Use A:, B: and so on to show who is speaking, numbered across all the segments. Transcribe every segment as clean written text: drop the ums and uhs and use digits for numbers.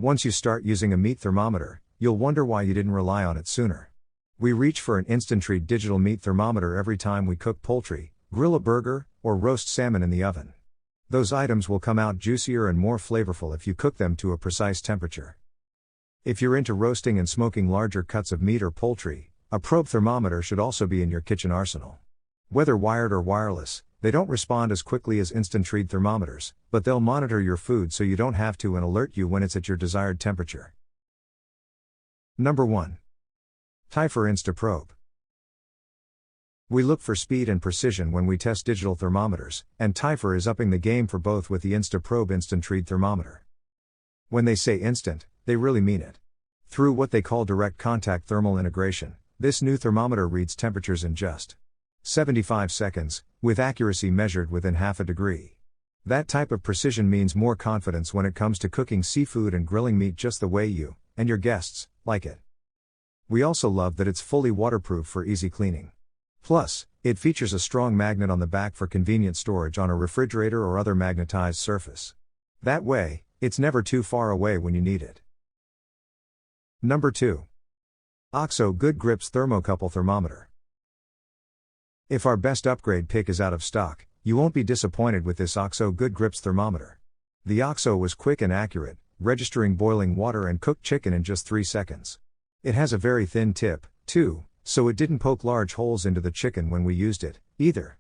A: Once you start using a meat thermometer, you'll wonder why you didn't rely on it sooner. We reach for an instant-read digital meat thermometer every time we cook poultry, grill a burger, or roast salmon in the oven. Those items will come out juicier and more flavorful if you cook them to a precise temperature. If you're into roasting and smoking larger cuts of meat or poultry, a probe thermometer should also be in your kitchen arsenal. Whether wired or wireless, they don't respond as quickly as instant-read thermometers, but they'll monitor your food so you don't have to and alert you when it's at your desired temperature. Number 1. TIFR InstaProbe. We look for speed and precision when we test digital thermometers, and TIFR is upping the game for both with the InstaProbe instant-read thermometer. When they say instant, they really mean it. Through what they call direct contact thermal integration, this new thermometer reads temperatures in just 75 seconds, with accuracy measured within half a degree. That type of precision means more confidence when it comes to cooking seafood and grilling meat just the way you, and your guests, like it. We also love that it's fully waterproof for easy cleaning. Plus, it features a strong magnet on the back for convenient storage on a refrigerator or other magnetized surface. That way, it's never too far away when you need it. Number 2. OXO Good Grips Thermocouple Thermometer. If our best upgrade pick is out of stock, you won't be disappointed with this OXO Good Grips thermometer. The OXO was quick and accurate, registering boiling water and cooked chicken in just 3 seconds. It has a very thin tip, too, so it didn't poke large holes into the chicken when we used it, either.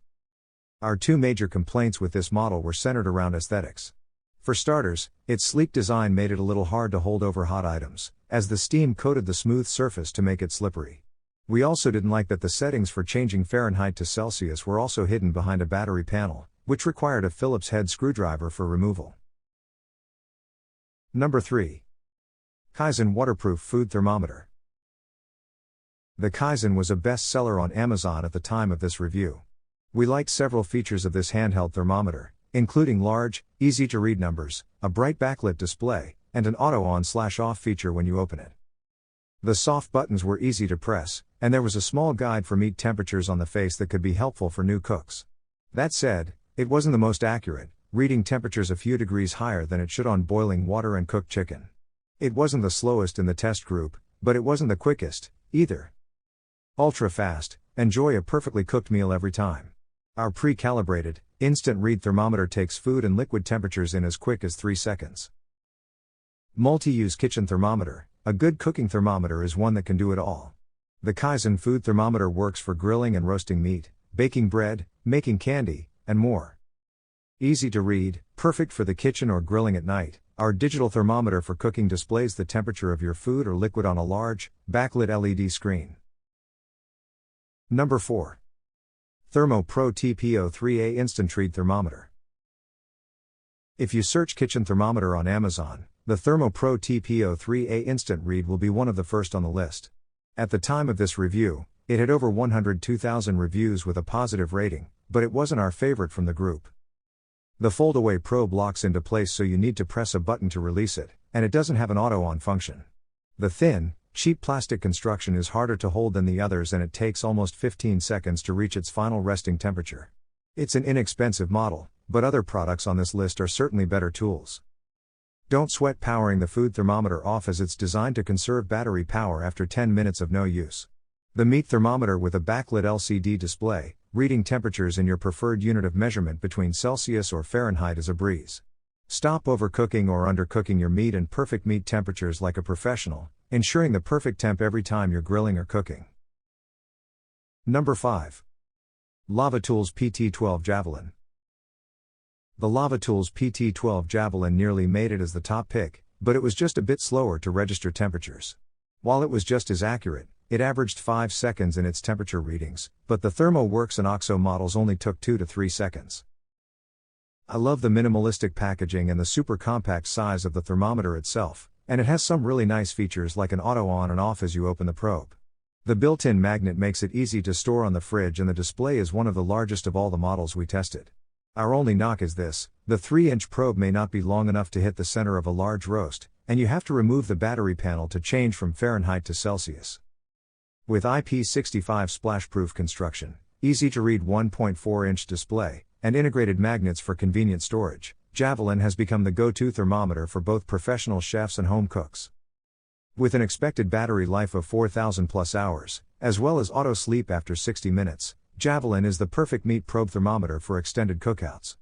A: Our two major complaints with this model were centered around aesthetics. For starters, its sleek design made it a little hard to hold over hot items, as the steam coated the smooth surface to make it slippery. We also didn't like that the settings for changing Fahrenheit to Celsius were also hidden behind a battery panel, which required a Phillips head screwdriver for removal. Number 3. Kaizen Waterproof Food Thermometer. The Kaizen was a bestseller on Amazon at the time of this review. We liked several features of this handheld thermometer, including large, easy-to-read numbers, a bright backlit display, and an auto-on/off feature when you open it. The soft buttons were easy to press, and there was a small guide for meat temperatures on the face that could be helpful for new cooks. That said, it wasn't the most accurate, reading temperatures a few degrees higher than it should on boiling water and cooked chicken. It wasn't the slowest in the test group, but it wasn't the quickest, either. Ultra fast, enjoy a perfectly cooked meal every time. Our pre-calibrated, instant read thermometer takes food and liquid temperatures in as quick as 3 seconds. Multi-use kitchen thermometer. A good cooking thermometer is one that can do it all. The Kaizen food thermometer works for grilling and roasting meat, baking bread, making candy, and more. Easy to read, perfect for the kitchen or grilling at night, our digital thermometer for cooking displays the temperature of your food or liquid on a large, backlit LED screen. Number 4. ThermoPro TPO3A Instant Read Thermometer. If you search kitchen thermometer on Amazon, the ThermoPro TPO3A Instant Read will be one of the first on the list. At the time of this review, it had over 102,000 reviews with a positive rating, but it wasn't our favorite from the group. The fold-away probe locks into place so you need to press a button to release it, and it doesn't have an auto-on function. The thin, cheap plastic construction is harder to hold than the others and it takes almost 15 seconds to reach its final resting temperature. It's an inexpensive model, but other products on this list are certainly better tools. Don't sweat powering the food thermometer off as it's designed to conserve battery power after 10 minutes of no use. The meat thermometer with a backlit LCD display, reading temperatures in your preferred unit of measurement between Celsius or Fahrenheit is a breeze. Stop overcooking or undercooking your meat and perfect meat temperatures like a professional, ensuring the perfect temp every time you're grilling or cooking. Number 5. LavaTools PT12 Javelin. The LavaTools PT12 Javelin nearly made it as the top pick, but it was just a bit slower to register temperatures. While it was just as accurate, it averaged 5 seconds in its temperature readings, but the ThermoWorks and OXO models only took 2 to 3 seconds. I love the minimalistic packaging and the super compact size of the thermometer itself, and it has some really nice features like an auto on and off as you open the probe. The built-in magnet makes it easy to store on the fridge and the display is one of the largest of all the models we tested. Our only knock is this: the 3-inch probe may not be long enough to hit the center of a large roast, and you have to remove the battery panel to change from Fahrenheit to Celsius. With IP65 splash-proof construction, easy-to-read 1.4-inch display, and integrated magnets for convenient storage, Javelin has become the go-to thermometer for both professional chefs and home cooks. With an expected battery life of 4,000 plus hours, as well as auto sleep after 60 minutes, Javelin is the perfect meat probe thermometer for extended cookouts.